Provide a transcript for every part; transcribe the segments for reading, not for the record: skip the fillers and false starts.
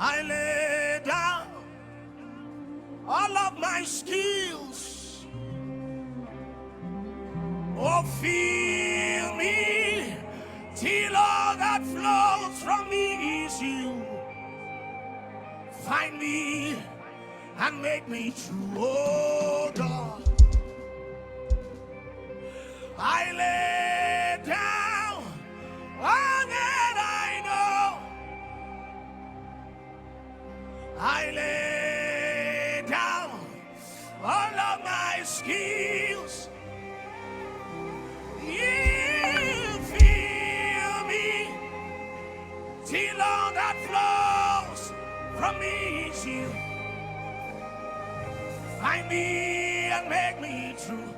I lay down all of my skills. Oh, fill me till all that flows from me is you. Find me and make me true, oh God. I lay down all that I know. I lay down all of my skills. You feel me till all that flows from me is you. Find me and make me true.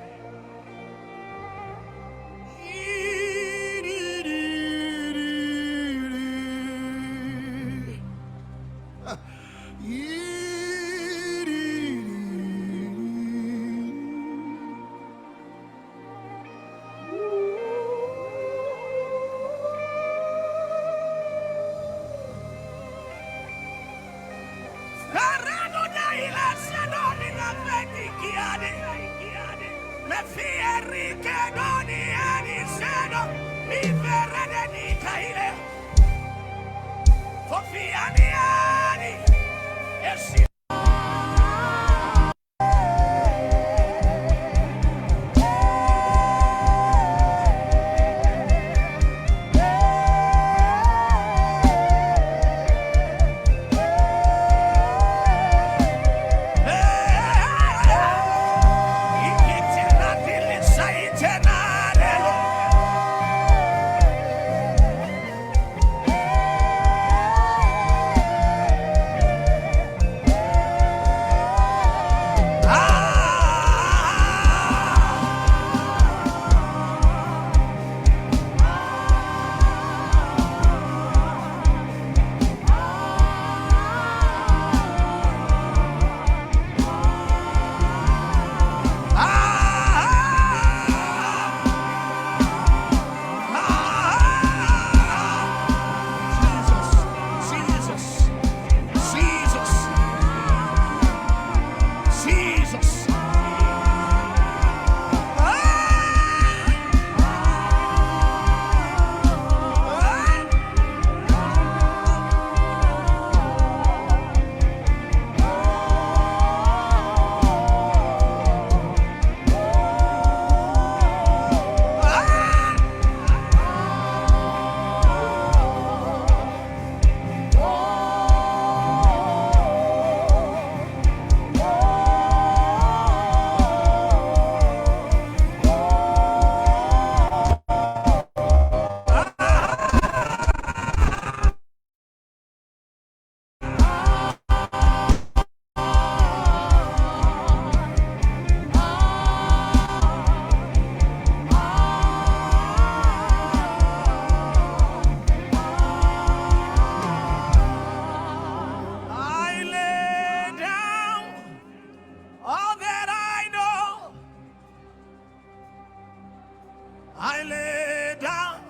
I lay down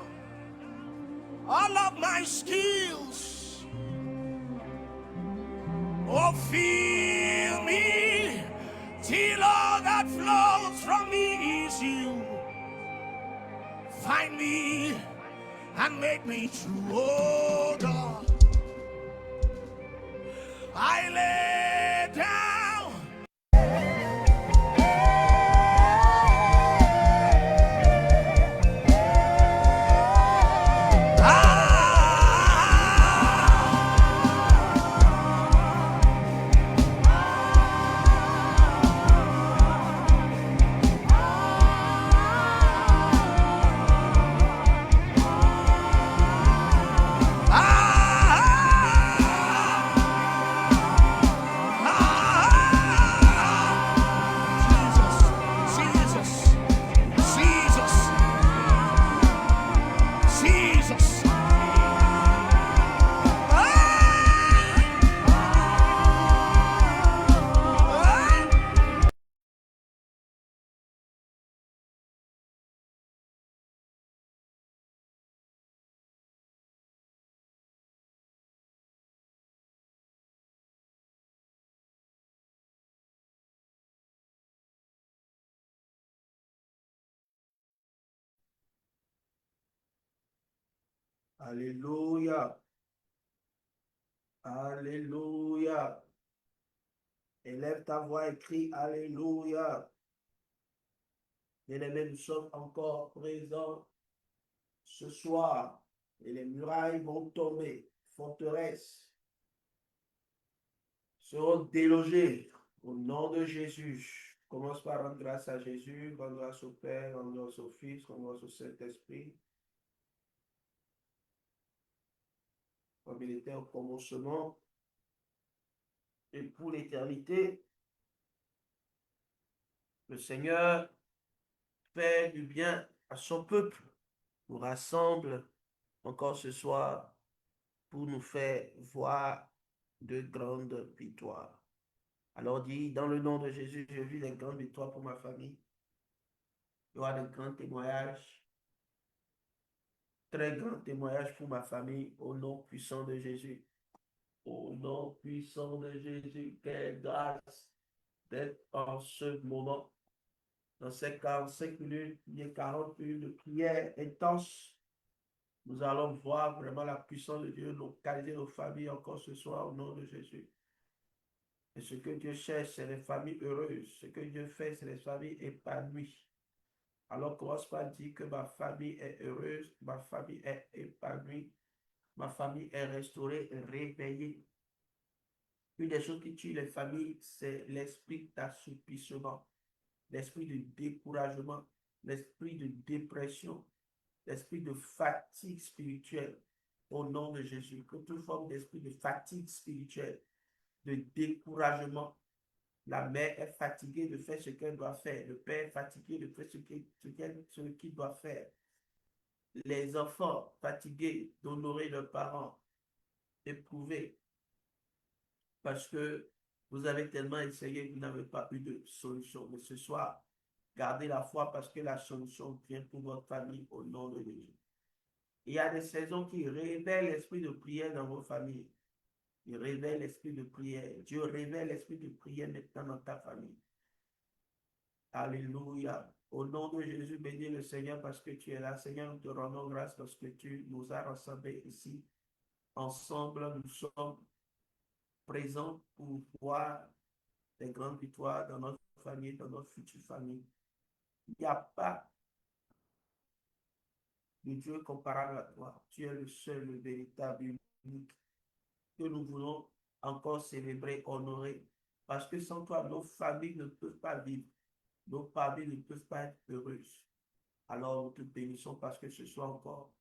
all of my skills. Oh, fill me till all that flows from me is you. Find me and make me true, oh God. I lay down. Alléluia. Alléluia. Élève ta voix et crie Alléluia. Bien-aimés, nous sommes encore présents ce soir et les murailles vont tomber. Forteresses seront délogées au nom de Jésus. Commence par rendre grâce à Jésus, rendre grâce au Père, rendre grâce au Fils, rendre grâce au Saint-Esprit. Comme il était au commencement et pour l'éternité, le Seigneur fait du bien à son peuple, nous rassemble encore ce soir pour nous faire voir de grandes victoires. Alors dit, dans le nom de Jésus, je vis des grandes victoires pour ma famille. Il y aura de grands témoignages, très grands témoignages pour ma famille, au nom puissant de Jésus. Au nom puissant de Jésus, quelle grâce d'être en ce moment, dans ces 45 minutes, il y a 40 minutes de prière intense. Nous allons voir vraiment la puissance de Dieu localiser nos familles encore ce soir au nom de Jésus. Et ce que Dieu cherche, c'est les familles heureuses. Ce que Dieu fait, c'est les familles épanouies. Alors commence par dire que ma famille est heureuse, ma famille est épanouie, ma famille est restaurée, réveillée. Une des choses qui tue les familles, c'est l'esprit d'assoupissement, l'esprit de découragement, l'esprit de dépression, l'esprit de fatigue spirituelle. Au nom de Jésus, que toute forme d'esprit de fatigue spirituelle, de découragement. La mère est fatiguée de faire ce qu'elle doit faire. Le père est fatigué de faire ce qu'il doit faire. Les enfants fatigués d'honorer leurs parents, éprouvés, parce que vous avez tellement essayé, vous n'avez pas eu de solution. Mais ce soir, gardez la foi parce que la solution vient pour votre famille au nom de Jésus. Il y a des saisons qui révèlent l'esprit de prière dans vos familles. Il révèle l'esprit de prière. Dieu révèle l'esprit de prière maintenant dans ta famille. Alléluia. Au nom de Jésus, bénis le Seigneur parce que tu es là. Seigneur, nous te rendons grâce parce que tu nous as rassemblés ici. Ensemble, nous sommes présents pour voir des grandes victoires dans notre famille, dans notre future famille. Il n'y a pas de Dieu comparable à toi. Tu es le seul, le véritable, unique, que nous voulons encore célébrer, honorer. Parce que sans toi, nos familles ne peuvent pas vivre. Nos familles ne peuvent pas être heureuses. Alors nous te bénissons parce que ce soit encore,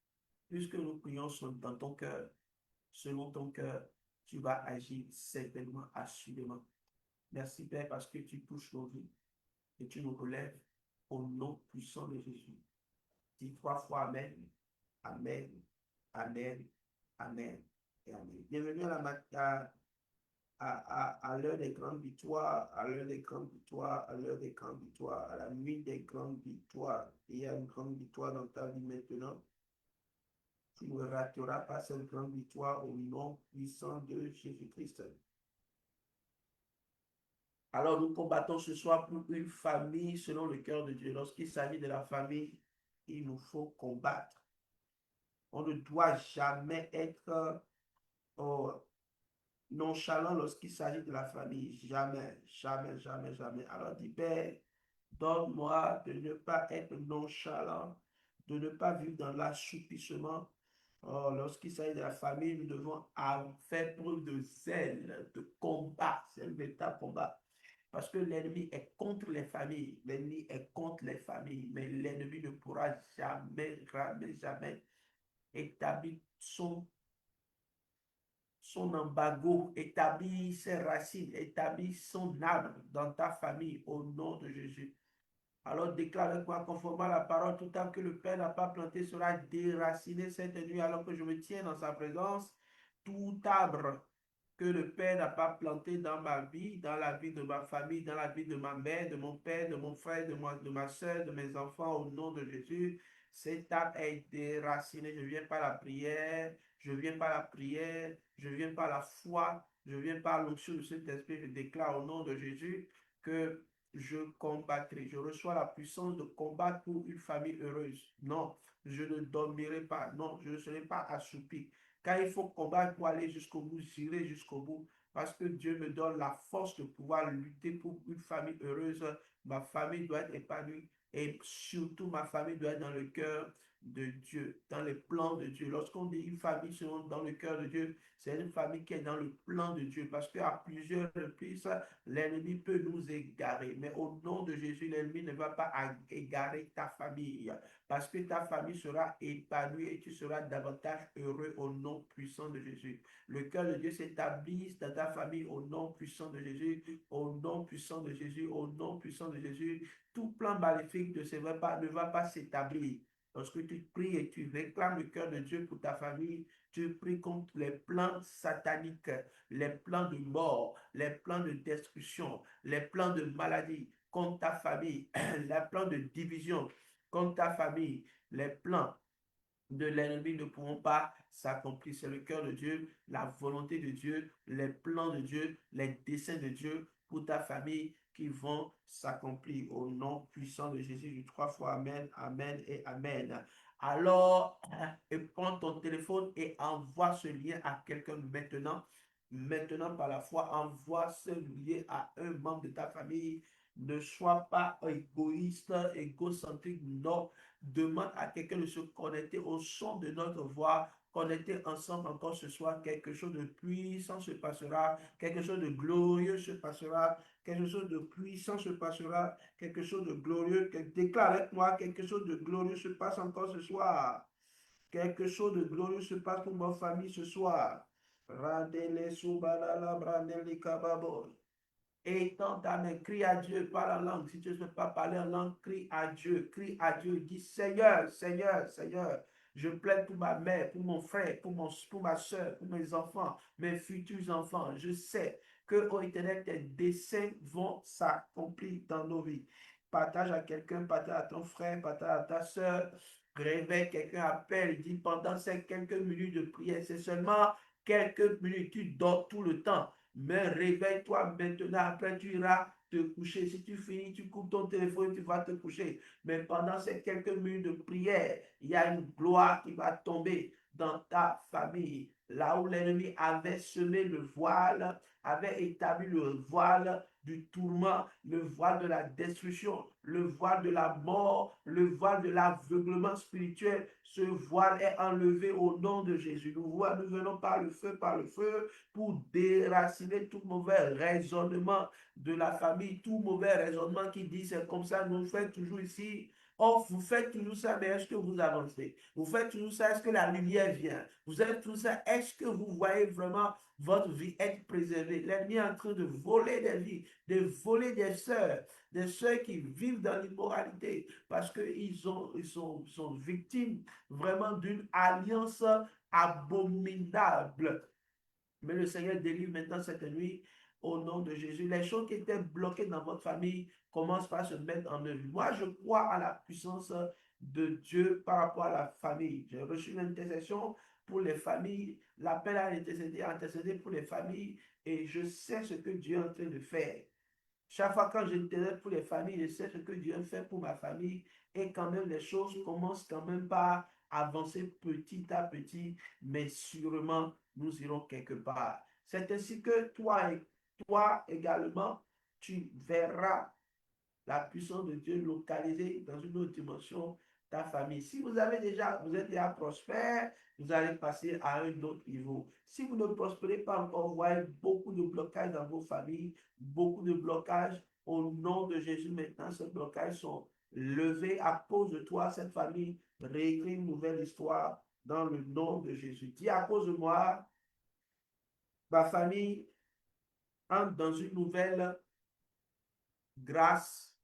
puisque nous prions dans ton cœur, selon ton cœur, tu vas agir certainement, assurément. Merci Père parce que tu touches nos vies et tu nous relèves au nom puissant de Jésus. Dis 3 fois Amen, Amen, Amen, Amen et Amen. Bienvenue à l'heure des grandes victoires, à l'heure des grandes victoires, à l'heure des grandes victoires, à la nuit des grandes victoires. Il y a une grande victoire dans ta vie maintenant. Tu ne rateras pas cette grande victoire au nom puissant de Jésus-Christ. Alors nous combattons ce soir pour une famille selon le cœur de Dieu. Lorsqu'il s'agit de la famille, il nous faut combattre. On ne doit jamais être nonchalant lorsqu'il s'agit de la famille. Jamais, jamais, jamais, jamais. Alors dis, Père, donne-moi de ne pas être nonchalant, de ne pas vivre dans l'assoupissement. Lorsqu'il s'agit de la famille, nous devons faire preuve de zèle, de combat. C'est un véritable combat. Parce que l'ennemi est contre les familles. L'ennemi est contre les familles. Mais l'ennemi ne pourra jamais, jamais, jamais établir son embargo, établir ses racines, établir son arbre dans ta famille au nom de Jésus. Alors déclare avec moi conformément à la parole, tout temps que le Père n'a pas planté sera déraciné cette nuit alors que je me tiens dans sa présence. Tout arbre que le Père n'a pas planté dans ma vie, dans la vie de ma famille, dans la vie de ma mère, de mon père, de mon frère, de ma soeur, de mes enfants, au nom de Jésus, cet arbre est déraciné. Je viens par la prière, je viens par la prière, je viens par la foi, je viens par l'onction de cet esprit. Je déclare au nom de Jésus que je combattrai. Je reçois la puissance de combattre pour une famille heureuse. Non, je ne dormirai pas. Non, je ne serai pas assoupi. Quand il faut combattre pour aller jusqu'au bout, j'irai jusqu'au bout. Parce que Dieu me donne la force de pouvoir lutter pour une famille heureuse. Ma famille doit être épanouie et surtout ma famille doit être dans le cœur de Dieu, dans les plans de Dieu. Lorsqu'on dit une famille selon dans le cœur de Dieu, c'est une famille qui est dans le plan de Dieu. Parce qu'à plusieurs reprises, l'ennemi peut nous égarer. Mais au nom de Jésus, l'ennemi ne va pas égarer ta famille. Parce que ta famille sera épanouie et tu seras davantage heureux au nom puissant de Jésus. Le cœur de Dieu s'établisse dans ta famille au nom puissant de Jésus, au nom puissant de Jésus, au nom puissant de Jésus. Tout plan maléfique ne va pas s'établir. Lorsque tu pries et tu réclames le cœur de Dieu pour ta famille, tu pries contre les plans sataniques, les plans de mort, les plans de destruction, les plans de maladie contre ta famille, les plans de division contre ta famille, les plans de l'ennemi ne pourront pas s'accomplir. C'est le cœur de Dieu, la volonté de Dieu, les plans de Dieu, les desseins de Dieu pour ta famille qui vont s'accomplir au nom puissant de Jésus. Du 3 fois Amen, Amen et Amen. Alors, prends ton téléphone et envoie ce lien à quelqu'un maintenant. Maintenant, par la foi, envoie ce lien à un membre de ta famille. Ne sois pas égoïste, égocentrique, non. Demande à quelqu'un de se connecter au son de notre voix, connecter ensemble encore ce soir. Quelque chose de puissant se passera, quelque chose de glorieux se passera, quelque chose de puissant se passera, quelque chose de glorieux. Déclare avec moi, quelque chose de glorieux se passe encore ce soir. Quelque chose de glorieux se passe pour ma famille ce soir. Randele subalala, brandele kababo. Étends ta main, crie à Dieu, parle en langue. Si tu ne peux pas parler en langue, crie à Dieu. Dis Seigneur, Seigneur, Seigneur, je plaide pour ma mère, pour mon frère, pour ma soeur, pour mes enfants, mes futurs enfants. Je sais que, ô Éternel, tes desseins vont s'accomplir dans nos vies. Partage à quelqu'un, partage à ton frère, partage à ta soeur. Réveille quelqu'un, appelle, dis pendant ces quelques minutes de prière, c'est seulement quelques minutes, tu dors tout le temps. Mais réveille-toi maintenant, après tu iras te coucher. Si tu finis, tu coupes ton téléphone, tu vas te coucher. Mais pendant ces quelques minutes de prière, il y a une gloire qui va tomber dans ta famille. Là où l'ennemi avait semé le voile, avait établi le voile du tourment, le voile de la destruction, le voile de la mort, le voile de l'aveuglement spirituel, ce voile est enlevé au nom de Jésus. Nous venons par le feu, pour déraciner tout mauvais raisonnement de la famille, tout mauvais raisonnement qui dit c'est comme ça, nous faites toujours ici. Oh, vous faites toujours ça, mais est-ce que vous avancez? Vous faites toujours ça, est-ce que la lumière vient? Vous êtes tout ça, est-ce que vous voyez vraiment votre vie être préservée? L'ennemi est en train de voler des vies, de voler des sœurs qui vivent dans l'immoralité parce qu'ils sont victimes vraiment d'une alliance abominable. Mais le Seigneur délivre maintenant cette nuit au nom de Jésus. Les choses qui étaient bloquées dans votre famille commencent par se mettre en œuvre. Moi, je crois à la puissance de Dieu par rapport à la famille. J'ai reçu l'intercession pour les familles, l'appel à intercéder pour les familles et je sais ce que Dieu est en train de faire. Chaque fois quand j'intercède pour les familles, je sais ce que Dieu fait pour ma famille et quand même les choses commencent quand même par avancer petit à petit, mais sûrement nous irons quelque part. C'est ainsi que toi également, tu verras la puissance de Dieu localisée dans une autre dimension, ta famille. Si vous êtes déjà prospère, vous allez passer à un autre niveau. Si vous ne prospérez pas encore, vous voyez beaucoup de blocages dans vos familles, beaucoup de blocages. Au nom de Jésus, maintenant, ces blocages sont levés à cause de toi, cette famille réécrit une nouvelle histoire dans le nom de Jésus. Dis à cause de moi, ma famille entre dans une nouvelle grâce,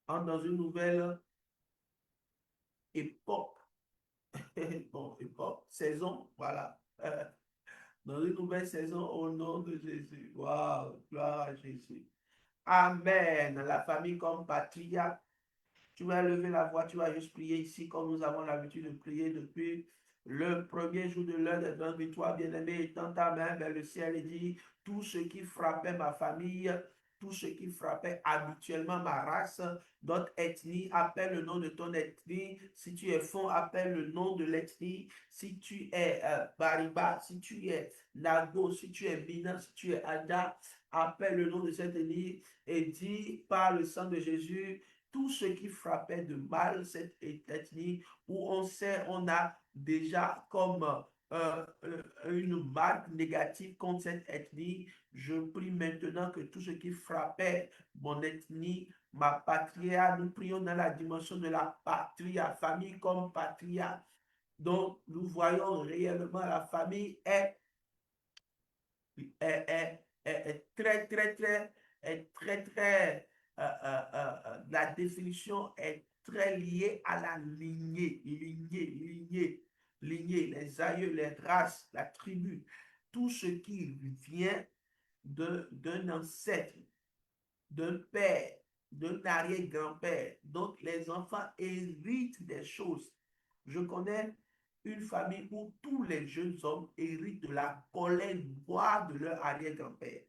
entre dans une nouvelle époque, bon, époque, saison, voilà. Dans une nouvelle saison au nom de Jésus. Waouh, gloire à Jésus. Amen. La famille comme patriarche, tu vas lever la voix, tu vas juste prier ici comme nous avons l'habitude de prier depuis le premier jour de l'heure de notre victoire, bien-aimé, étends ta main vers le ciel et dis tout ce qui frappait ma famille tout ce qui frappait habituellement ma race. D'autres ethnies, appelle le nom de ton ethnie. Si tu es Fon, appelle le nom de l'ethnie. Si tu es Bariba, si tu es Nago, si tu es Mina, si tu es Ada, appelle le nom de cette ethnie et dis par le sang de Jésus, tout ce qui frappait de mal cette ethnie, où on sait, on a déjà comme une marque négative contre cette ethnie. Je prie maintenant que tout ce qui frappait mon ethnie, ma patria, nous prions dans la dimension de la patria, famille comme patria. Donc, nous voyons réellement la famille est très, très, très, la définition est très liée à la lignée, les aïeux, les races, la tribu, tout ce qui vient d'un ancêtre, d'un père, d'un arrière-grand-père. Donc, les enfants héritent des choses. Je connais une famille où tous les jeunes hommes héritent de la colère noire de leur arrière-grand-père.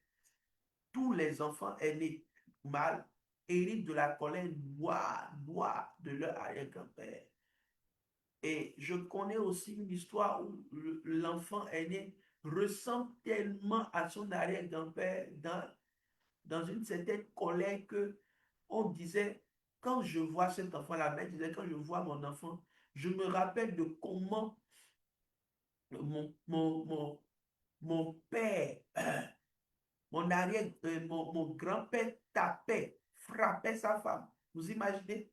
Tous les enfants aînés mâles héritent de la colère noire de leur arrière-grand-père. Et je connais aussi une histoire où l'enfant aîné ressemble tellement à son arrière-grand-père dans une certaine colère que on disait, quand je vois cet enfant, la mère disait, quand je vois mon enfant, je me rappelle de comment mon, mon, mon, mon père, mon grand-père tapait, frappait sa femme. Vous imaginez?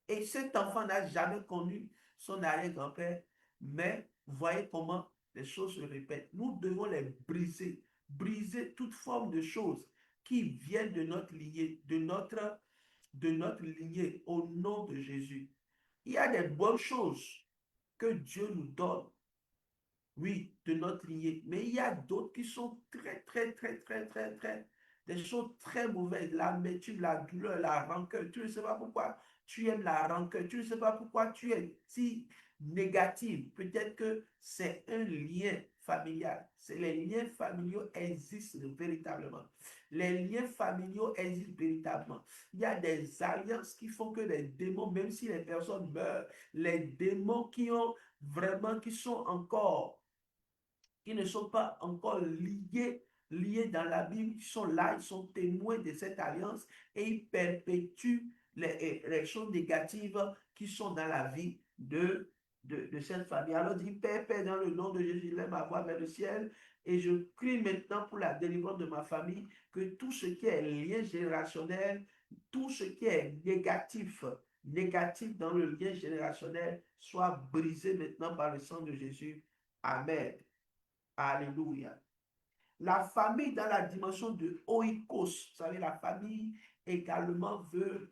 Et cet enfant n'a jamais connu son arrière-grand-père, mais voyez comment les choses se répètent. Nous devons les briser, briser toute forme de choses qui viennent de notre lignée, de notre lignée au nom de Jésus. Il y a des bonnes choses que Dieu nous donne, oui, de notre lignée, mais il y a d'autres qui sont des choses très mauvaises, l'amertume, la douleur, la rancœur. Tu ne sais pas pourquoi tu aimes la rancœur, tu ne sais pas pourquoi tu es si négative. Peut-être que c'est un lien familial. Les liens familiaux existent véritablement. Les liens familiaux existent véritablement. Il y a des alliances qui font que les démons, même si les personnes meurent, les démons qui ont vraiment, qui ne sont pas encore liés dans la Bible, qui sont là, ils sont témoins de cette alliance et ils perpétuent les choses négatives qui sont dans la vie de cette famille. Alors dit, Père, dans le nom de Jésus, je lève ma voix vers le ciel et je crie maintenant pour la délivrance de ma famille, que tout ce qui est lien générationnel, tout ce qui est négatif dans le lien générationnel soit brisé maintenant par le sang de Jésus. Amen. Alléluia. La famille dans la dimension de oikos, vous savez, la famille également veut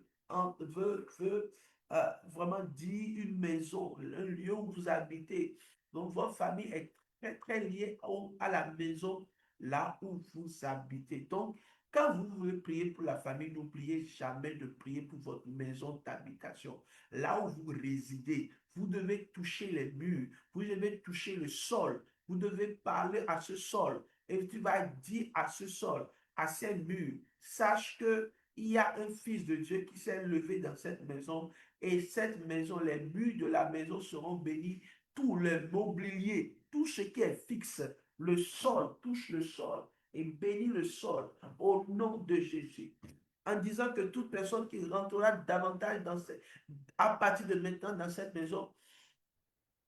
vraiment dire une maison, un lieu où vous habitez. Donc, votre famille est très liée à la maison là où vous habitez. Donc, quand vous voulez prier pour la famille, n'oubliez jamais de prier pour votre maison d'habitation. Là où vous résidez, vous devez toucher les murs, vous devez toucher le sol, vous devez parler à ce sol et tu vas dire à ce sol, à ces murs, sache que il y a un fils de Dieu qui s'est levé dans cette maison et cette maison, les murs de la maison seront bénis, tout le mobilier, tout ce qui est fixe, le sol, touche le sol et bénit le sol au nom de Jésus. En disant que toute personne qui rentrera davantage à partir de maintenant dans cette maison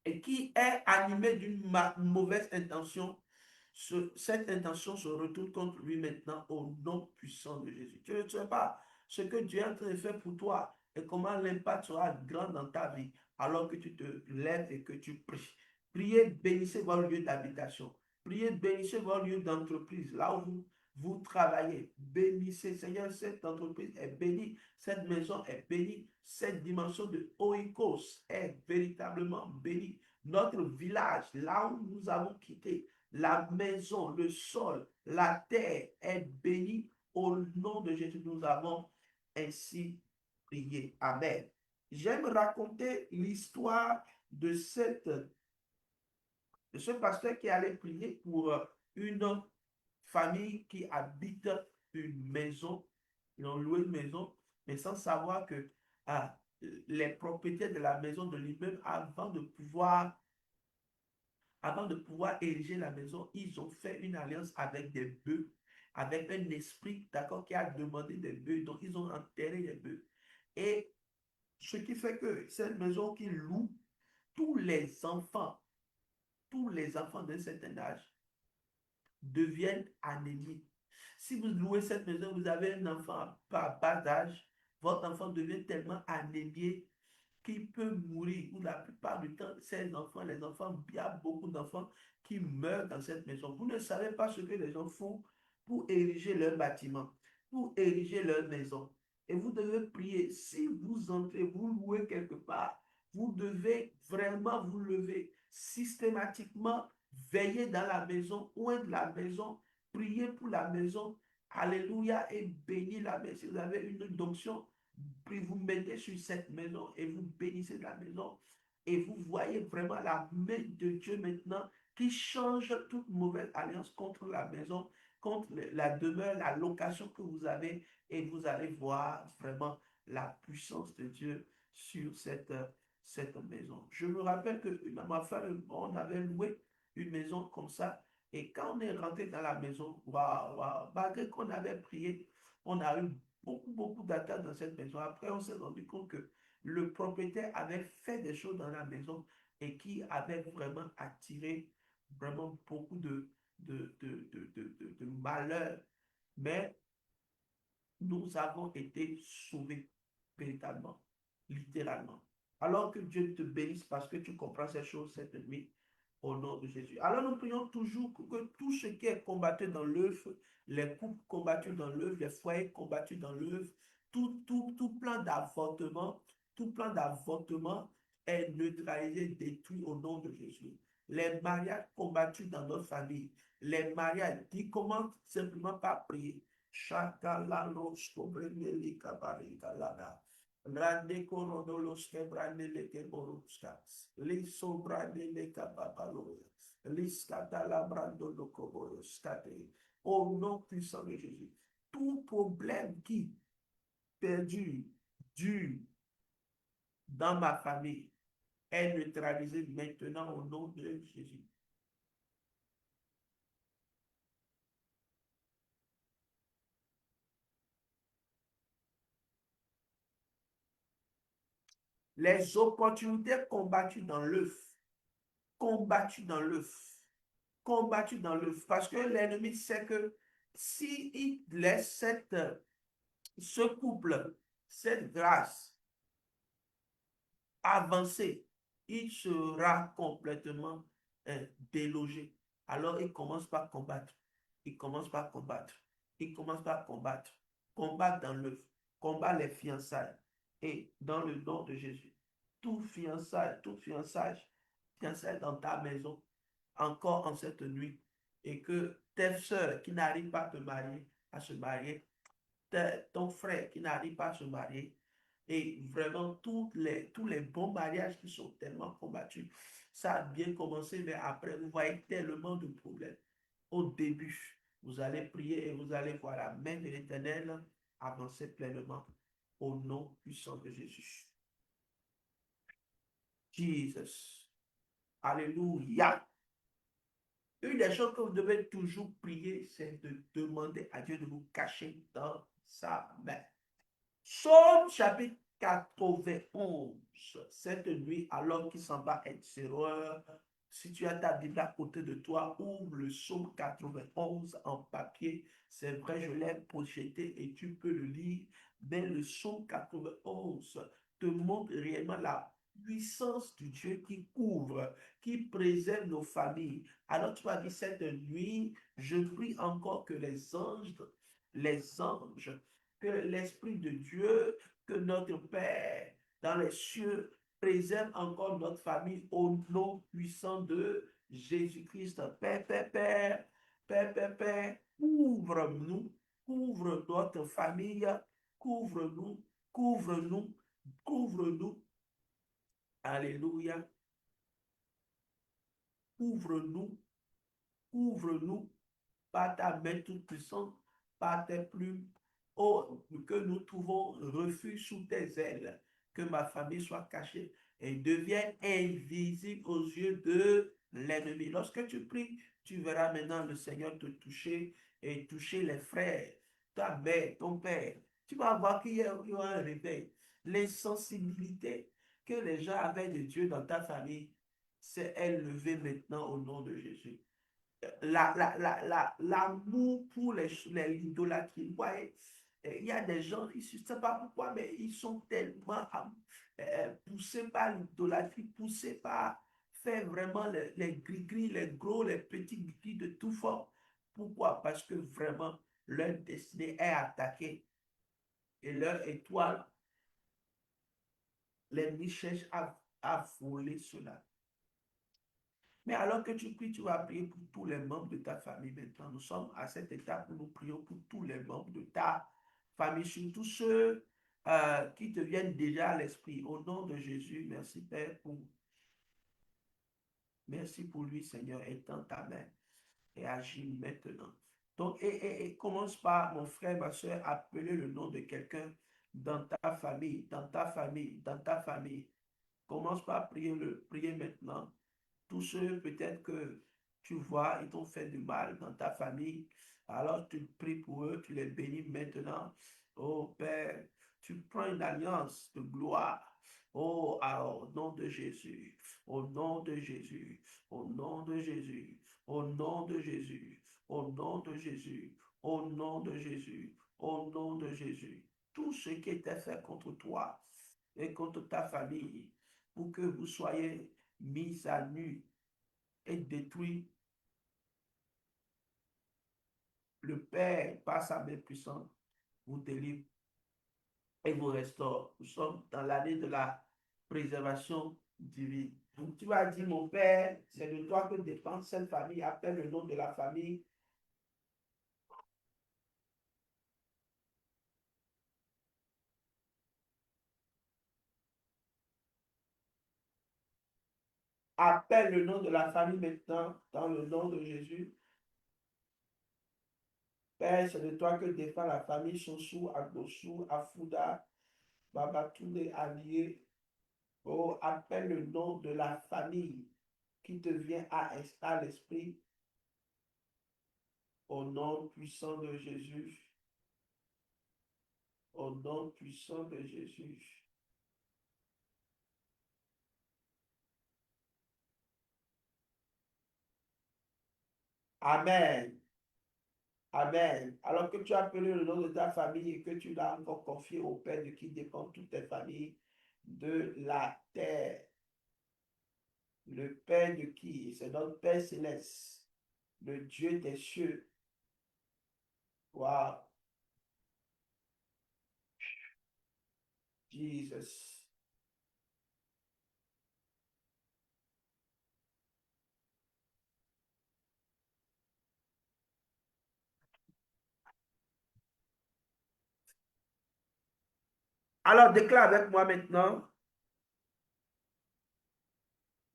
et qui est animée d'une mauvaise intention, cette intention se retourne contre lui maintenant au nom puissant de Jésus. Tu ne sais pas ce que Dieu est en train de faire pour toi et comment l'impact sera grand dans ta vie alors que tu te lèves et que tu pries. Priez, bénissez votre lieu d'habitation. Priez, bénissez votre lieu d'entreprise, là où vous travaillez. Bénissez, Seigneur, cette entreprise est bénie, cette maison est bénie, cette dimension de oikos est véritablement bénie. Notre village, là où nous avons quitté, la maison, le sol, la terre est bénie. Au nom de Jésus, nous avons ainsi prié. Amen. J'aime raconter l'histoire de ce pasteur qui allait prier pour une famille qui habite une maison, ils ont loué une maison, mais sans savoir que ah, les propriétaires de la maison de l'immeuble, avant de pouvoir ériger la maison, ils ont fait une alliance avec des bœufs, avec un esprit, d'accord, qui a demandé des bœufs. Donc, ils ont enterré les bœufs. Et ce qui fait que cette maison qu'ils louent, tous les enfants, tous les enfants d'un certain âge deviennent anémiques. Si vous louez cette maison, vous avez un enfant à bas âge, votre enfant devient tellement anémié qui peut mourir, ou la plupart du temps, ces enfants, les enfants, il y a beaucoup d'enfants qui meurent dans cette maison. Vous ne savez pas ce que les gens font pour ériger leur bâtiment, pour ériger leur maison. Et vous devez prier. Si vous entrez, vous louez quelque part, vous devez vraiment vous lever systématiquement, veiller dans la maison, oindre la maison, prier pour la maison. Alléluia et bénir la maison. Si vous avez une donction, puis vous mettez sur cette maison et vous bénissez la maison et vous voyez vraiment la main de Dieu maintenant qui change toute mauvaise alliance contre la maison, contre la demeure, la location que vous avez et vous allez voir vraiment la puissance de Dieu sur cette maison. Je me rappelle que ma femme, on avait loué une maison comme ça et quand on est rentré dans la maison, waouh, waouh, malgré qu'on avait prié, on a eu beaucoup d'attaques dans cette maison. Après, on s'est rendu compte que le propriétaire avait fait des choses dans la maison et qui avait vraiment attiré vraiment beaucoup de malheur. Mais nous avons été sauvés véritablement, littéralement. Alors que Dieu te bénisse parce que tu comprends ces choses cette nuit au nom de Jésus. Alors nous prions toujours que tout ce qui est combattu dans l'œuvre, les couples combattus dans l'œuvre, les foyers combattus dans l'œuvre, tout plan d'avortement est neutralisé, détruit au nom de Jésus. Les mariages combattus dans notre famille, les mariages, qui commencent simplement par prier. Shakalalos kobrendeli kabarika lada. Rande korodolos kebrande leke boruska. Liso brande leka babaloya. Liskata labrando lokoboros kate. Au nom puissant de Jésus. Tout problème qui perdure, dure dans ma famille est neutralisé maintenant au nom de Jésus. Les opportunités combattues dans l'œuf, combattues dans l'œuf, combattues dans l'œuf. Parce que l'ennemi sait que s'il laisse ce couple, cette grâce avancer, il sera complètement délogé. Alors il commence par combattre. Il commence par combattre. Il commence par combattre. Combattre dans l'œuf. Combat les fiançailles. Et dans le nom de Jésus, tout fiançailles dans ta maison, encore en cette nuit, et que tes soeurs qui n'arrivent pas à se marier, ton frère qui n'arrive pas à se marier, et vraiment tous les bons mariages qui sont tellement combattus, ça a bien commencé, mais après, vous voyez tellement de problèmes. Au début, vous allez prier et vous allez voir la main de l'Éternel avancer pleinement au nom puissant de Jésus. Jesus. Alléluia. Une des choses que vous devez toujours prier, c'est de demander à Dieu de vous cacher dans sa main. Psaume chapitre 91. Cette nuit, alors qu'il s'en va être zéro, si tu as ta Bible à côté de toi, ouvre le psaume 91 en papier. C'est vrai, je l'ai projeté et tu peux le lire. Mais le psaume 91 te montre réellement la puissance du Dieu qui couvre, qui préserve nos familles. Alors tu vas dire cette nuit, je prie encore que les anges, que l'Esprit de Dieu, que notre Père dans les cieux préserve encore notre famille au nom puissant de Jésus-Christ. Père, Père, Père, Père, Père, Père, couvre-nous, couvre notre famille, couvre-nous, couvre-nous, couvre-nous. Alléluia. Couvre-nous, couvre-nous par ta main toute puissante, par tes plumes. Oh, que nous trouvons refuge sous tes ailes, que ma famille soit cachée et devienne invisible aux yeux de l'ennemi. Lorsque tu pries, tu verras maintenant le Seigneur te toucher et toucher les frères, ta mère, ton père. Tu vas voir qu'il y aura un réveil. L'insensibilité que les gens avaient de Dieu dans ta famille, c'est élevé maintenant au nom de Jésus. L'amour pour l'idolâtrie. Vous voyez, il y a des gens, je ne sais pas pourquoi, mais ils sont tellement poussés par l'idolâtrie, poussés par faire vraiment les gris-gris, les gros, les petits gris de tout fort. Pourquoi? Parce que vraiment, leur destinée est attaquée et leur étoile, l'ennemi cherche à voler cela. Mais alors que tu pries, tu vas prier pour tous les membres de ta famille maintenant. Nous sommes à cette étape où nous prions pour tous les membres de ta famille, surtout ceux qui te viennent déjà à l'esprit. Au nom de Jésus, merci Père merci pour lui, Seigneur. Étends ta main et agis maintenant. Donc, et commence par, mon frère, ma soeur, appeler le nom de quelqu'un dans ta famille, dans ta famille, dans ta famille. Commence par prier maintenant. Tous ceux peut-être que tu vois, ils t'ont fait du mal dans ta famille. Alors tu pries pour eux, tu les bénis maintenant. Oh Père, tu prends une alliance de gloire. Oh, au nom de Jésus, au nom de Jésus, au nom de Jésus, au nom de Jésus, au nom de Jésus, au nom de Jésus, au nom de Jésus. Tout ce qui était fait contre toi et contre ta famille, pour que vous soyez mis à nu et détruit. Le Père, par sa main puissante, vous délivre et vous restaure. Nous sommes dans l'année de la préservation divine. Donc, tu vas dire, mon Père, c'est de toi que dépend cette famille. Appelle le nom de la famille. Appelle le nom de la famille maintenant, dans le nom de Jésus. Père, c'est de toi que dépend la famille Sossou, Agbossou, Afouda, Babatoune, Allié. Oh, appelle le nom de la famille qui te vient à l'esprit au nom puissant de Jésus. Au nom puissant de Jésus. Amen. Amen. Alors que tu as appelé le nom de ta famille et que tu l'as encore confié au Père de qui dépend toutes tes familles de la terre. Le Père de qui? C'est notre Père céleste. Le Dieu des cieux. Wow. Jesus. Alors déclare avec moi maintenant.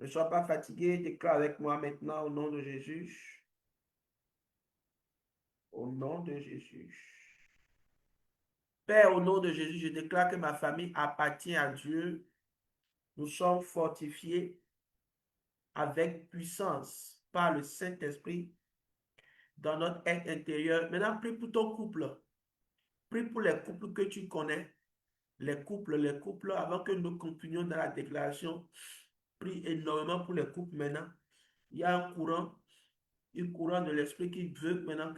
Ne sois pas fatigué. Déclare avec moi maintenant au nom de Jésus. Au nom de Jésus. Père, au nom de Jésus, je déclare que ma famille appartient à Dieu. Nous sommes fortifiés avec puissance par le Saint-Esprit dans notre être intérieur. Maintenant, prie pour ton couple. Prie pour les couples que tu connais. Les couples, avant que nous continuions dans la déclaration, prie énormément pour les couples maintenant. Il y a un courant de l'esprit qui veut maintenant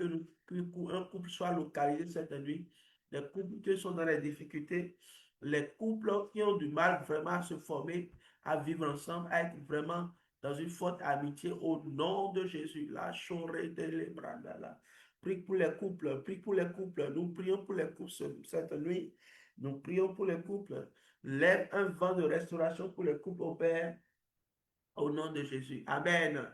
un couple soit localisé cette nuit. Les couples qui sont dans les difficultés, les couples qui ont du mal vraiment à se former, à vivre ensemble, à être vraiment dans une forte amitié au nom de Jésus. La choré de l'Ebrandala. Prie pour les couples, prie pour les couples. Nous prions pour les couples cette nuit. Nous prions pour les couples. Lève un vent de restauration pour les couples au Père, au nom de Jésus. Amen.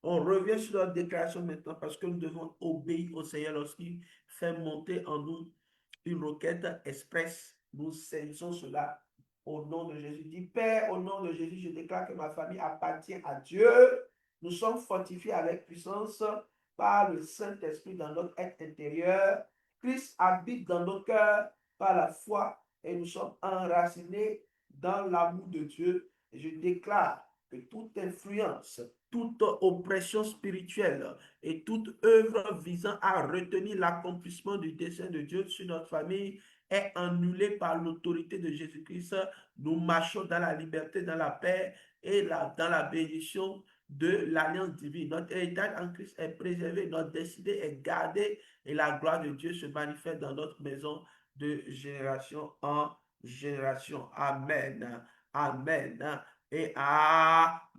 On revient sur notre déclaration maintenant parce que nous devons obéir au Seigneur lorsqu'il fait monter en nous une requête express. Nous saisissons cela au nom de Jésus. Dis, Père, au nom de Jésus, je déclare que ma famille appartient à Dieu. Nous sommes fortifiés avec puissance par le Saint-Esprit dans notre être intérieur. Christ habite dans nos cœurs par la foi et nous sommes enracinés dans l'amour de Dieu. Et je déclare que toute influence, toute oppression spirituelle et toute œuvre visant à retenir l'accomplissement du dessein de Dieu sur notre famille est annulée par l'autorité de Jésus-Christ. Nous marchons dans la liberté, dans la paix et dans la bénédiction de l'alliance divine. Notre héritage en Christ est préservé, notre destinée est gardée et la gloire de Dieu se manifeste dans notre maison de génération en génération. Amen. Amen. Et Amen.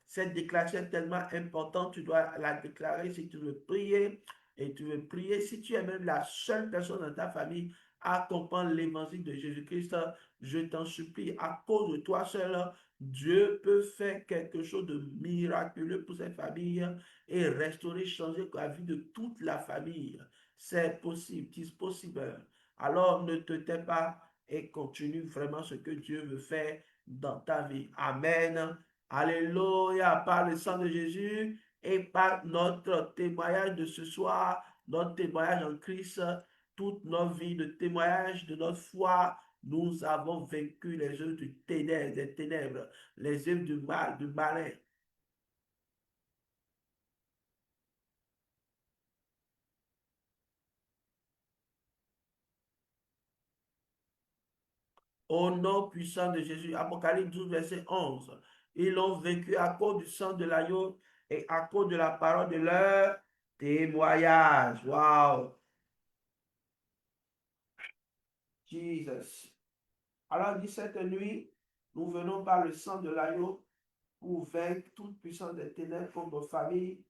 Cette déclaration est tellement importante, tu dois la déclarer si tu veux prier. Et tu veux prier, si tu es même la seule personne dans ta famille à comprendre l'évangile de Jésus-Christ, je t'en supplie, à cause de toi seul, Dieu peut faire quelque chose de miraculeux pour cette famille et restaurer, changer la vie de toute la famille. C'est possible, c'est possible. Alors ne te tais pas et continue vraiment ce que Dieu veut faire dans ta vie. Amen. Alléluia. Par le sang de Jésus et par notre témoignage de ce soir, notre témoignage en Christ, toute notre vie de témoignage de notre foi, nous avons vaincu les œuvres du ténèbre, des ténèbres, les œuvres du mal, du malin. Au nom puissant de Jésus, Apocalypse 12, verset 11. Ils l'ont vaincu à cause du sang de l'agneau et à cause de la parole de leur témoignage. Wow. Jesus. Alors, dit cette nuit, nous venons par le sang de l'agneau pour vaincre toute puissance des ténèbres contre nos familles.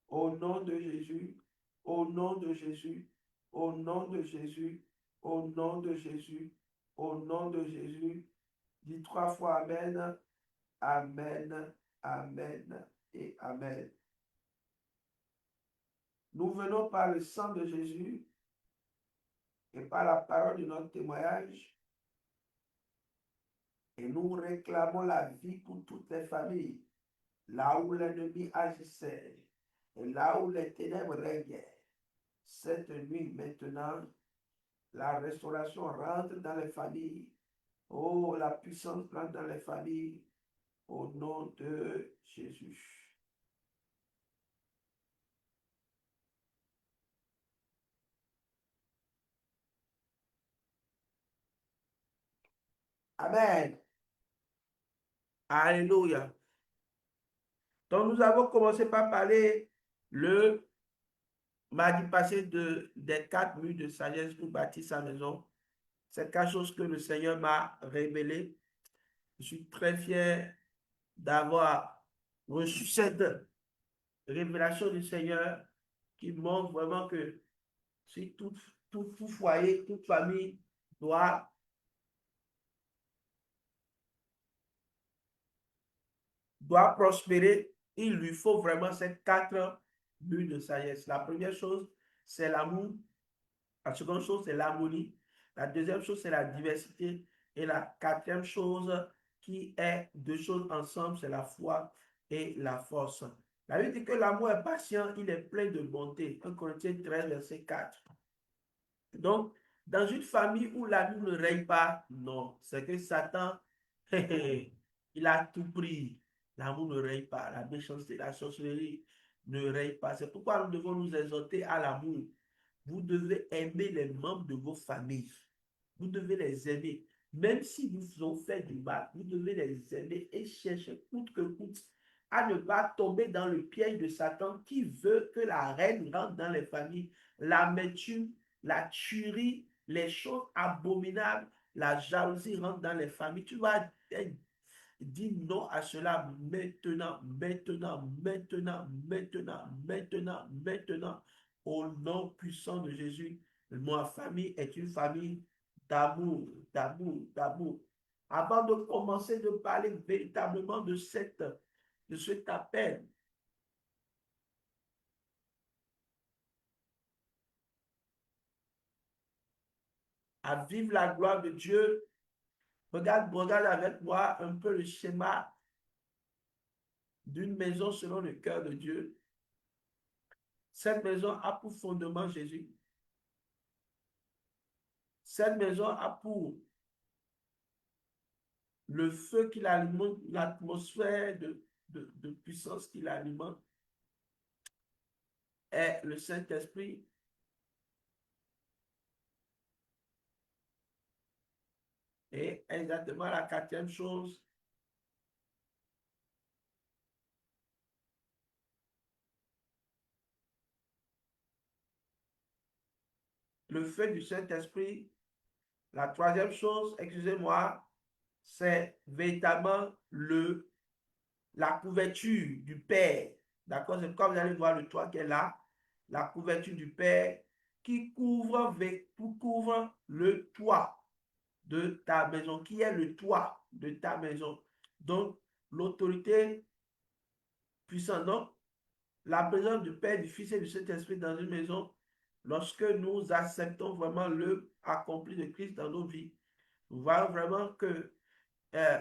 Au nom de Jésus, au nom de Jésus, au nom de Jésus, au nom de Jésus, au nom de Jésus. Dis 3 fois Amen, Amen, Amen et Amen. Nous venons par le sang de Jésus et par la parole de notre témoignage et nous réclamons la vie pour toutes les familles, là où l'ennemi agissait et là où les ténèbres régnaient. Cette nuit maintenant, la restauration rentre dans les familles. Oh, la puissance rentre dans les familles. Au nom de Jésus. Amen. Alléluia. Donc, nous avons commencé par parler le mardi passé des 4 murs de sagesse pour bâtir sa maison. C'est quelque chose que le Seigneur m'a révélé. Je suis très fier d'avoir reçu cette révélation du Seigneur qui montre vraiment que si tout foyer, toute famille doit prospérer, il lui faut vraiment ces 4 buts de sagesse. La première chose, c'est l'amour. La seconde chose, c'est l'harmonie. La deuxième chose, c'est la diversité. Et la quatrième chose, qui est 2 choses ensemble, c'est la foi et la force. La Bible dit que l'amour est patient, il est plein de bonté. 1 Corinthiens 13, verset 4. Donc, dans une famille où l'amour ne règne pas, non, c'est que Satan, il a tout pris. L'amour ne règne pas. La méchanceté, la sorcellerie ne règne pas. C'est pourquoi nous devons nous exhorter à l'amour. Vous devez aimer les membres de vos familles. Vous devez les aimer. Même si vous ont fait du mal, vous devez les aimer et chercher coûte que coûte à ne pas tomber dans le piège de Satan qui veut que la reine rentre dans les familles. L'amertume, la tuerie, les choses abominables, la jalousie rentre dans les familles. Tu vas dire non à cela maintenant, maintenant, maintenant, maintenant, maintenant, maintenant, au nom puissant de Jésus. Ma famille est une famille d'amour, d'amour, d'amour. Avant de commencer de parler véritablement de cet appel, à vivre la gloire de Dieu, regarde avec moi un peu le schéma d'une maison selon le cœur de Dieu. Cette maison a pour fondement Jésus. Cette maison a pour le feu qui l'alimente, l'atmosphère de puissance qui l'alimente est le Saint-Esprit. Et exactement la quatrième chose, le feu du Saint-Esprit. La troisième chose, excusez-moi, c'est véritablement la couverture du Père. D'accord? C'est comme vous allez voir le toit qui est là, la couverture du Père qui couvre le toit de ta maison, qui est le toit de ta maison. Donc, l'autorité puissante. Donc, la présence du Père, du Fils et du Saint-Esprit dans une maison, lorsque nous acceptons vraiment le accompli de Christ dans nos vies, nous voyons vraiment que euh,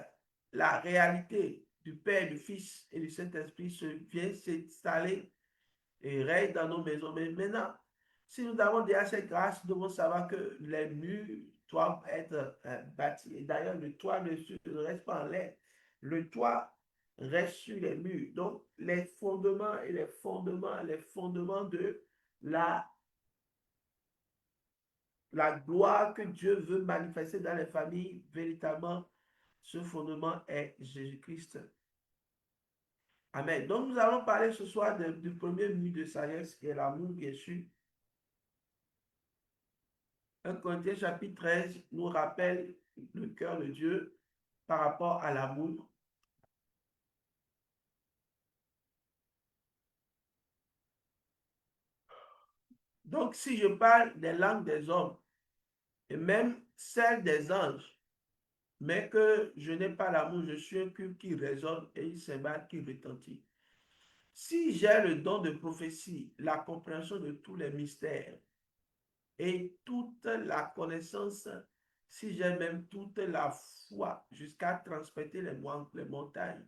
la réalité du Père, du Fils et du Saint-Esprit vient s'installer et règne dans nos maisons. Mais maintenant, si nous avons déjà cette grâce, nous devons savoir que les murs doivent être bâtis. Et d'ailleurs, le toit ne reste pas en l'air. Le toit reste sur les murs. Donc, les fondements et les fondements de la, la gloire que Dieu veut manifester dans les familles, véritablement, ce fondement est Jésus-Christ. Amen. Donc, nous allons parler ce soir du premier mur de sagesse, qui est l'amour, bien sûr. 1 Corinthiens chapitre 13 nous rappelle le cœur de Dieu par rapport à l'amour. Donc, si je parle des langues des hommes et même celles des anges, mais que je n'ai pas l'amour, je suis un culte qui résonne et une cymbale qui retentit. Si j'ai le don de prophétie, la compréhension de tous les mystères et toute la connaissance, si j'ai même toute la foi jusqu'à transporter les montagnes,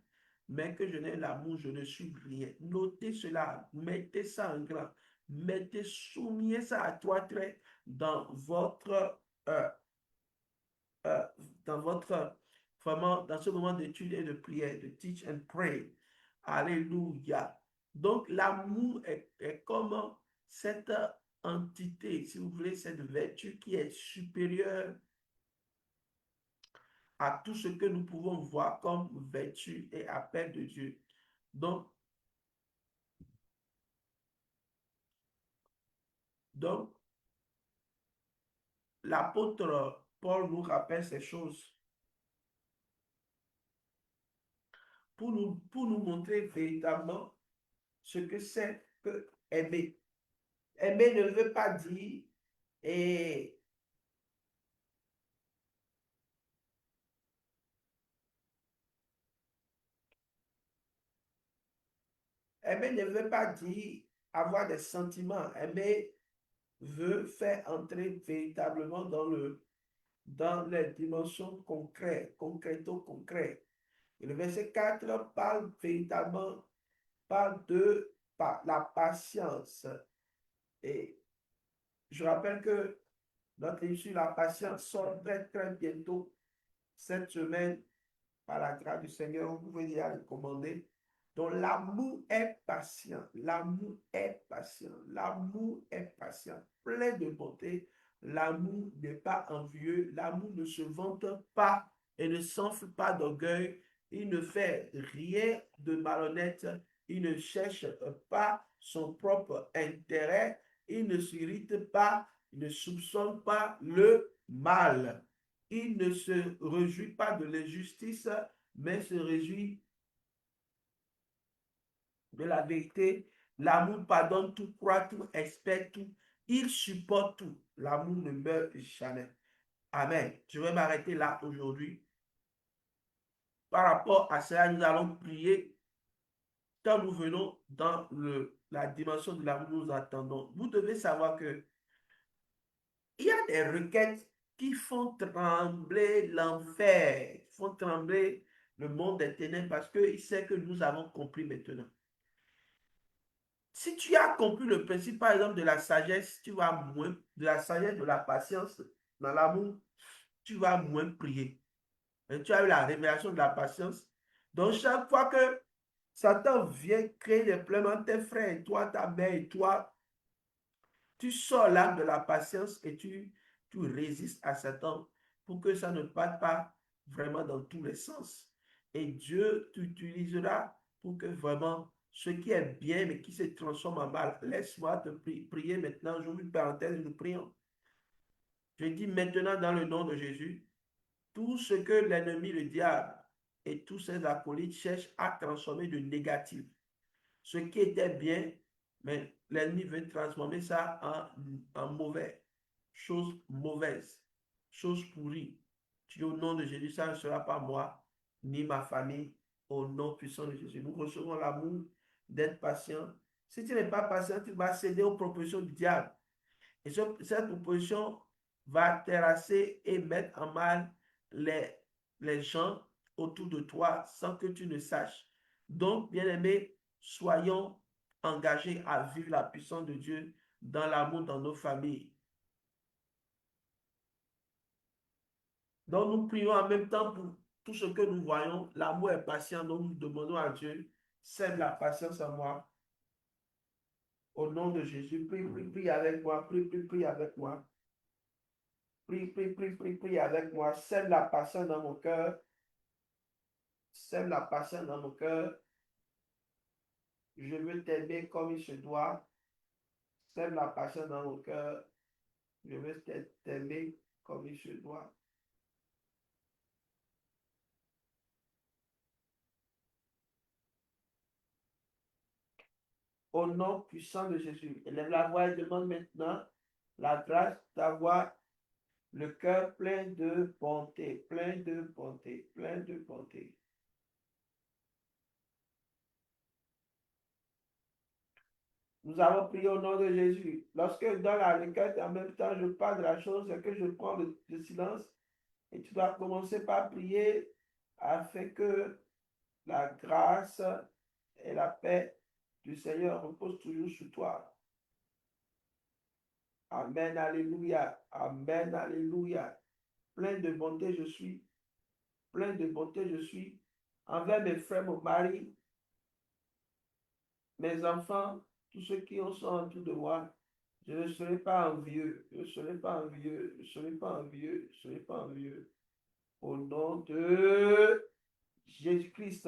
mais que je n'ai l'amour, je ne suis rien. Notez cela, mettez ça en grand, soulignez ça à trois traits euh, euh, dans votre, vraiment, dans ce moment d'étude et de prière, de teach and pray. Alléluia. Donc, l'amour est comme cette entité, si vous voulez, cette vertu qui est supérieure à tout ce que nous pouvons voir comme vertu et appel de Dieu. Donc, l'apôtre Paul nous rappelle ces choses pour nous montrer véritablement ce que c'est que aimer. Aimer ne veut pas dire et aimer ne veut pas dire avoir des sentiments. Aimer veut faire entrer véritablement dans les dimensions concrètes, concréto-concrètes. Et le verset 4 parle véritablement de la patience. Et je rappelle que notre livre sur la patience sort très, très bientôt cette semaine par la grâce du Seigneur. Vous pouvez déjà le commander. Donc, l'amour est patient. L'amour est patient. L'amour est patient. Plein de bonté. L'amour n'est pas envieux. L'amour ne se vante pas et ne s'enfle pas d'orgueil. Il ne fait rien de malhonnête. Il ne cherche pas son propre intérêt. Il ne s'irrite pas. Il ne soupçonne pas le mal. Il ne se réjouit pas de l'injustice, mais se réjouit de la vérité. L'amour pardonne tout, croit tout, espère tout. Il supporte tout. L'amour ne meurt jamais. Amen. Je vais m'arrêter là aujourd'hui. Par rapport à cela, nous allons prier. Quand nous venons dans la dimension de l'amour, nous attendons. Vous devez savoir que il y a des requêtes qui font trembler l'enfer, font trembler le monde des ténèbres parce qu'il sait que nous avons compris maintenant. Si tu as compris le principe, par exemple, de la sagesse, tu vas moins, de la sagesse, de la patience, dans l'amour, tu vas moins prier. Et tu as eu la révélation de la patience. Donc, chaque fois que Satan vient créer des problèmes entre tes frères et toi, ta mère et toi, tu sors l'arme de la patience et tu résistes à Satan pour que ça ne parte pas vraiment dans tous les sens. Et Dieu t'utilisera pour que vraiment ce qui est bien mais qui se transforme en mal. Laisse-moi te prier maintenant. J'ouvre une parenthèse, nous prions. Je dis maintenant dans le nom de Jésus, tout ce que l'ennemi, le diable et tous ses acolytes cherchent à transformer de négatif. Ce qui était bien, mais l'ennemi veut transformer ça en mauvais, chose mauvaise, chose pourrie. Tu dis au nom de Jésus, ça ne sera pas moi, ni ma famille, au nom puissant de Jésus. Nous recevons l'amour d'être patient. Si tu n'es pas patient, tu vas céder aux propositions du diable. Et cette opposition va terrasser et mettre en mal les, les gens autour de toi sans que tu ne saches. Donc, bien-aimés, soyons engagés à vivre la puissance de Dieu dans l'amour dans nos familles. Donc, nous prions en même temps pour tout ce que nous voyons. L'amour est patient, donc nous demandons à Dieu, sème la patience en moi. Au nom de Jésus, prie avec moi, prie avec moi. Prie avec moi. Sème la patience dans mon cœur. Sème la patience dans mon cœur. Je veux t'aimer comme il se doit. Sème la patience dans mon cœur. Je veux t'aimer comme il se doit. Au nom puissant de Jésus. Élève la voix et demande maintenant la grâce d'avoir le cœur plein de bonté, plein de bonté, plein de bonté. Nous avons prié au nom de Jésus. Lorsque dans la requête, en même temps, je parle de la chose, c'est que je prends le silence et tu dois commencer par prier afin que la grâce et la paix du Seigneur reposent toujours sur toi. Amen, alléluia. Amen, alléluia. Plein de bonté je suis. Plein de bonté je suis envers mes frères, mon mari, mes enfants, tous ceux qui sont autour de moi. Je ne serai pas envieux. Je ne serai pas envieux. Je ne serai pas envieux. Je ne serai pas envieux. Au nom de Jésus-Christ,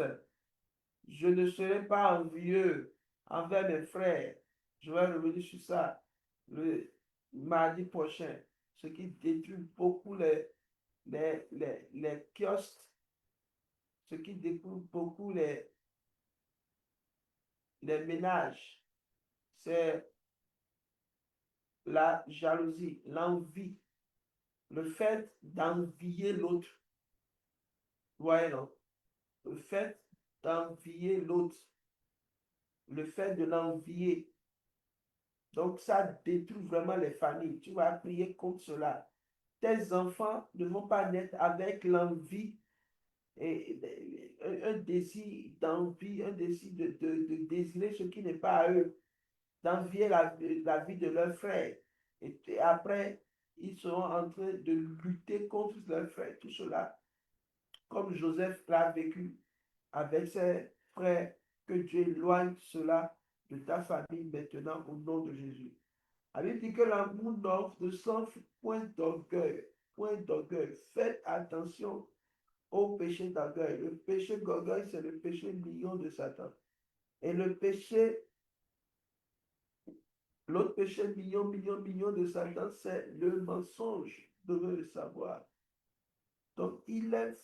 je ne serai pas envieux envers mes frères. Je vais revenir sur ça le mardi prochain. Ce qui détruit beaucoup les kiosques, ce qui détruit beaucoup les ménages, c'est la jalousie, l'envie, le fait d'envier l'autre. Ouais, non. Le fait d'envier l'autre, le fait de l'envier. Donc, ça détruit vraiment les familles. Tu vas prier contre cela. Tes enfants ne vont pas naître avec l'envie et un désir d'envie, un désir de désirer ce qui n'est pas à eux, d'envier la vie de leurs frères. Et après, ils seront en train de lutter contre leurs frères. Tout cela, comme Joseph l'a vécu avec ses frères, que Dieu éloigne cela de ta famille maintenant au nom de Jésus. La Bible dit que l'amour n'offre de sang point d'orgueil, point d'orgueil. Faites attention au péché d'orgueil. Le péché d'orgueil, c'est le péché million de Satan. Et le péché, l'autre péché million de Satan, c'est le mensonge. Vous devez le savoir. Donc, il est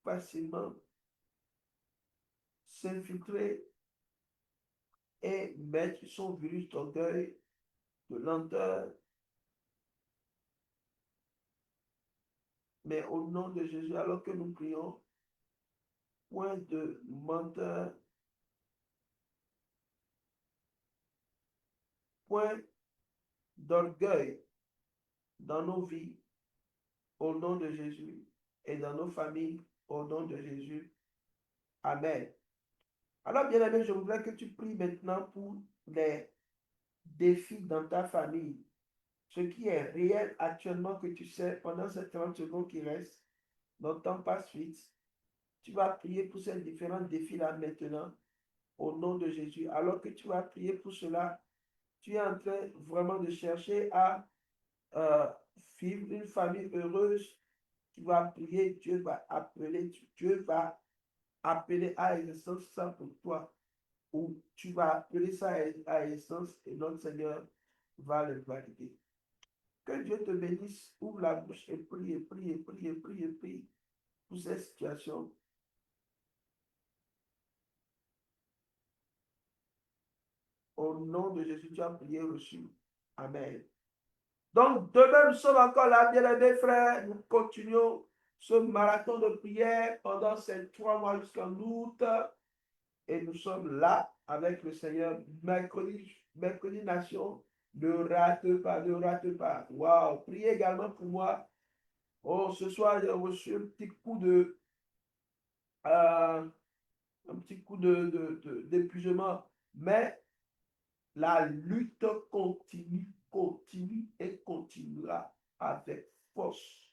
facilement s'infiltrer et mettre son virus d'orgueil, de lenteur. Mais au nom de Jésus, alors que nous prions, point de menteur, point d'orgueil dans nos vies, au nom de Jésus, et dans nos familles, au nom de Jésus. Amen. Alors, bien aimé, je voudrais que tu pries maintenant pour les défis dans ta famille. ce qui est réel actuellement que tu sais pendant ces 30 secondes qui restent. Notre temps passe vite. Tu vas prier pour ces différents défis-là maintenant, au nom de Jésus. Alors que tu vas prier pour cela, tu es en train vraiment de chercher à euh, vivre une famille heureuse. Tu vas prier, Dieu va appeler, Dieu va appeler à existence ça pour toi. Ou tu vas appeler ça à existence et notre Seigneur va le valider. Que Dieu te bénisse, ouvre la bouche et prie, et prie, et prie, et prie, et prie pour cette situation. Au nom de Jésus, tu as prié reçu. Amen. Donc, demain, nous sommes encore là, bien-aimés frères. Nous continuons ce marathon de prière pendant ces 3 mois jusqu'en août. Et nous sommes là avec le Seigneur. Mercredi Nation. Ne rate pas, ne rate pas. Waouh! Priez également pour moi. Oh, ce soir, j'ai reçu un petit coup d'épuisement. Mais la lutte continue et continuera avec force,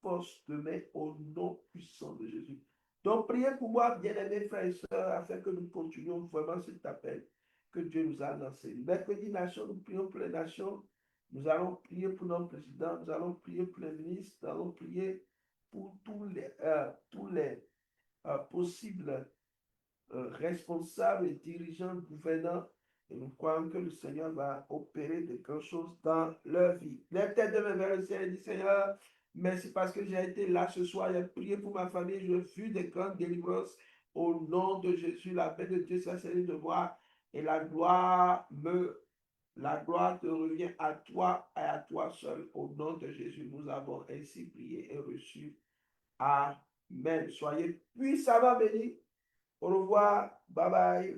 force demain au nom puissant de Jésus. Donc, priez pour moi, bien-aimés frères et sœurs, afin que nous continuions vraiment cet appel que Dieu nous a lancé. Mercredi Nation, nous prions pour les nations. Nous allons prier pour notre président, nous allons prier pour les ministres, nous allons prier pour tous les possibles responsables et dirigeants, gouvernants, et nous croyons que le Seigneur va opérer de grandes choses dans leur vie. Les têtes de mes vers le ciel et dit Seigneur, merci parce que j'ai été là ce soir, j'ai prié pour ma famille, j'ai vu des grandes délivrances. Au nom de Jésus, la paix de Dieu s'est de moi et la gloire te revient à toi et à toi seul. Au nom de Jésus, nous avons ainsi prié et reçu. Amen. Soyez puissamment bénis. Au revoir. Bye bye.